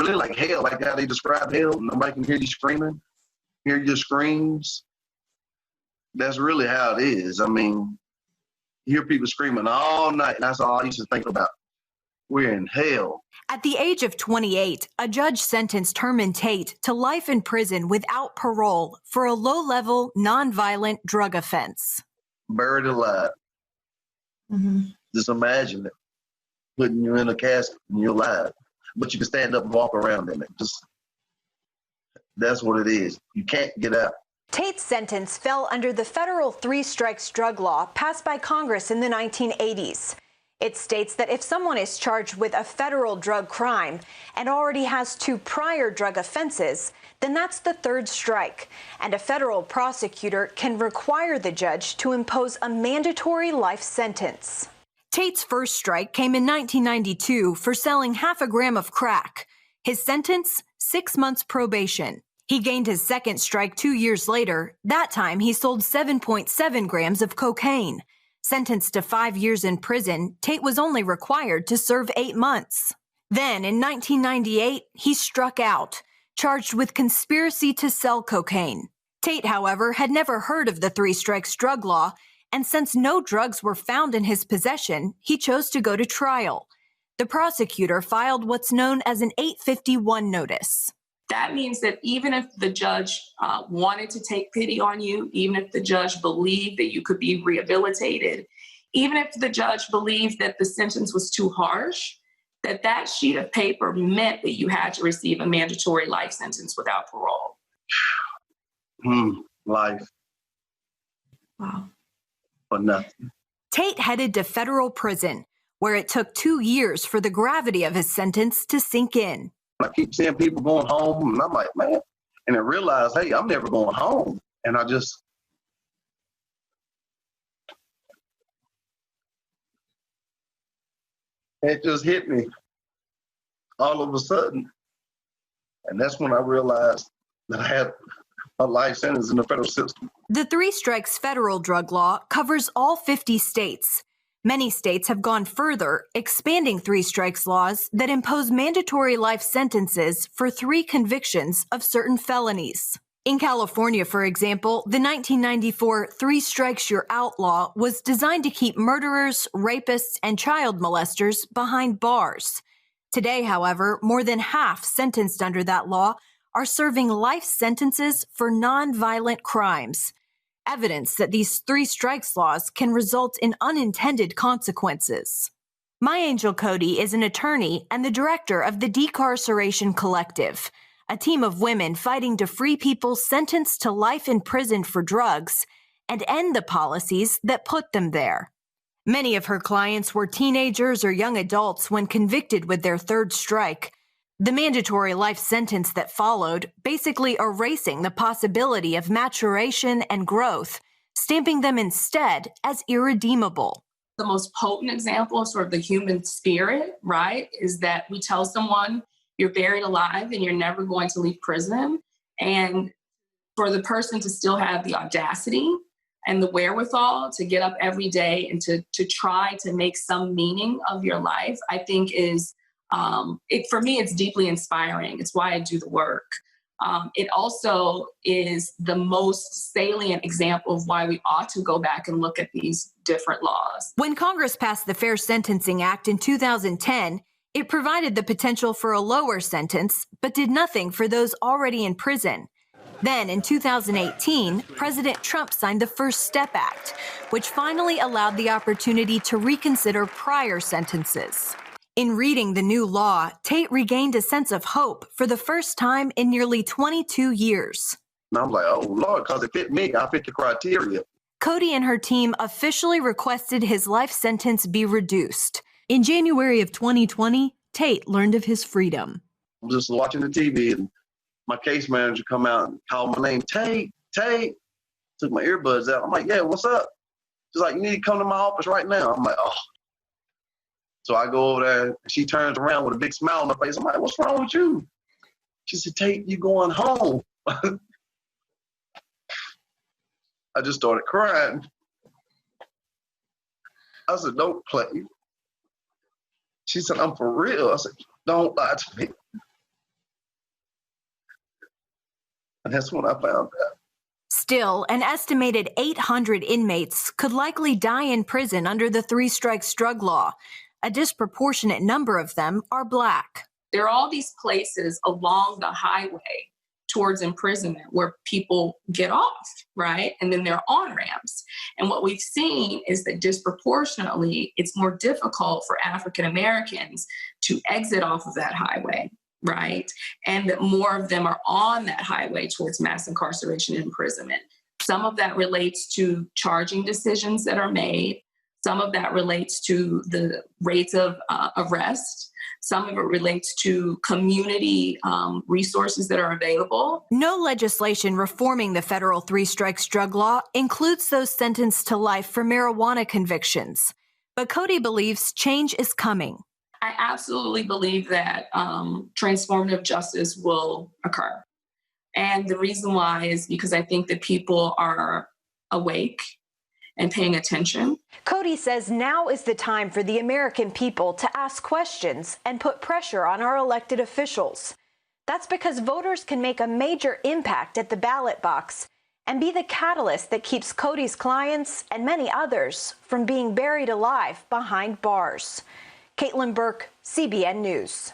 really like hell, like how they describe hell. Nobody can hear you screaming, hear your screams. That's really how it is. I mean, you hear people screaming all night. That's all I used to think about. We're in hell. At the age of 28, a judge sentenced Herman Tate to life in prison without parole for a low-level, nonviolent drug offense. Buried alive. Just imagine it. Putting you in a casket and you're alive. But you can stand up and walk around in it. That's what it is. You can't get out. Tate's sentence fell under the federal three-strikes drug law passed by Congress in the 1980s. It states that if someone is charged with a federal drug crime and already has 2 prior drug offenses, then that's the third strike, and a federal prosecutor can require the judge to impose a mandatory life sentence. Tate's first strike came in 1992 for selling 0.5 gram of crack. His sentence, 6 months probation. He gained his second strike 2 years later. That time, he sold 7.7 grams of cocaine. Sentenced to 5 years in prison, Tate was only required to serve 8 months. Then, in 1998, he struck out, charged with conspiracy to sell cocaine. Tate, however, had never heard of the three-strikes drug law, and since no drugs were found in his possession, he chose to go to trial. The prosecutor filed what's known as an 851 notice. That means that even if the judge wanted to take pity on you, even if the judge believed that you could be rehabilitated, even if the judge believed that the sentence was too harsh, that sheet of paper meant that you had to receive a mandatory life sentence without parole. Life. Wow. For nothing. Tate headed to federal prison, where it took 2 years for the gravity of his sentence to sink in. I keep seeing people going home, and I'm like, man. And I realize, hey, I'm never going home. And it just hit me all of a sudden. And that's when I realized that I had a life sentence in the federal system. The three-strikes federal drug law covers all 50 states. Many states have gone further, expanding three-strikes laws that impose mandatory life sentences for 3 convictions of certain felonies. In California, for example, the 1994 Three Strikes You're Out law was designed to keep murderers, rapists, and child molesters behind bars. Today, however, more than half sentenced under that law are serving life sentences for nonviolent crimes. Evidence that these three strikes laws can result in unintended consequences. My Angel Cody is an attorney and the director of the Decarceration Collective, a team of women fighting to free people sentenced to life in prison for drugs and end the policies that put them there. Many of her clients were teenagers or young adults when convicted with their third strike, the mandatory life sentence that followed basically erasing the possibility of maturation and growth, stamping them instead as irredeemable. The most potent example of sort of the human spirit, right, is that we tell someone you're buried alive and you're never going to leave prison. And for the person to still have the audacity and the wherewithal to get up every day and to try to make some meaning of your life, I think is, for me, it's deeply inspiring. It's why I do the work. It also is the most salient example of why we ought to go back and look at these different laws. When Congress passed the Fair Sentencing Act in 2010, it provided the potential for a lower sentence, but did nothing for those already in prison. Then, in 2018, President Trump signed the First Step Act, which finally allowed the opportunity to reconsider prior sentences. In reading the new law, Tate regained a sense of hope for the first time in nearly 22 years. And I'm like, oh, Lord, because it fit me. I fit the criteria. Cody and her team officially requested his life sentence be reduced. In January of 2020, Tate learned of his freedom. I'm just watching the TV, and my case manager come out and called my name, Tate. Took my earbuds out. I'm like, yeah, what's up? She's like, you need to come to my office right now. I'm like, oh. So I go over there, and she turns around with a big smile on her face. I'm like, what's wrong with you? She said, Tate, you going home. I just started crying. I said, don't play. She said, I'm for real. I said, don't lie to me. And that's when I found out. Still, an estimated 800 inmates could likely die in prison under the three strikes drug law. A disproportionate number of them are Black. There are all these places along the highway towards imprisonment where people get off, right? And then there are on-ramps. And what we've seen is that disproportionately, it's more difficult for African Americans to exit off of that highway, right? And that more of them are on that highway towards mass incarceration and imprisonment. Some of that relates to charging decisions that are made. Some of that relates to the rates of arrest. Some of it relates to community resources that are available. No legislation reforming the federal three strikes drug law includes those sentenced to life for marijuana convictions. But Cody believes change is coming. I absolutely believe that transformative justice will occur. And the reason why is because I think that people are awake and paying attention. Cody says now is the time for the American people to ask questions and put pressure on our elected officials. That's because voters can make a major impact at the ballot box and be the catalyst that keeps Cody's clients and many others from being buried alive behind bars. Caitlin Burke, CBN News.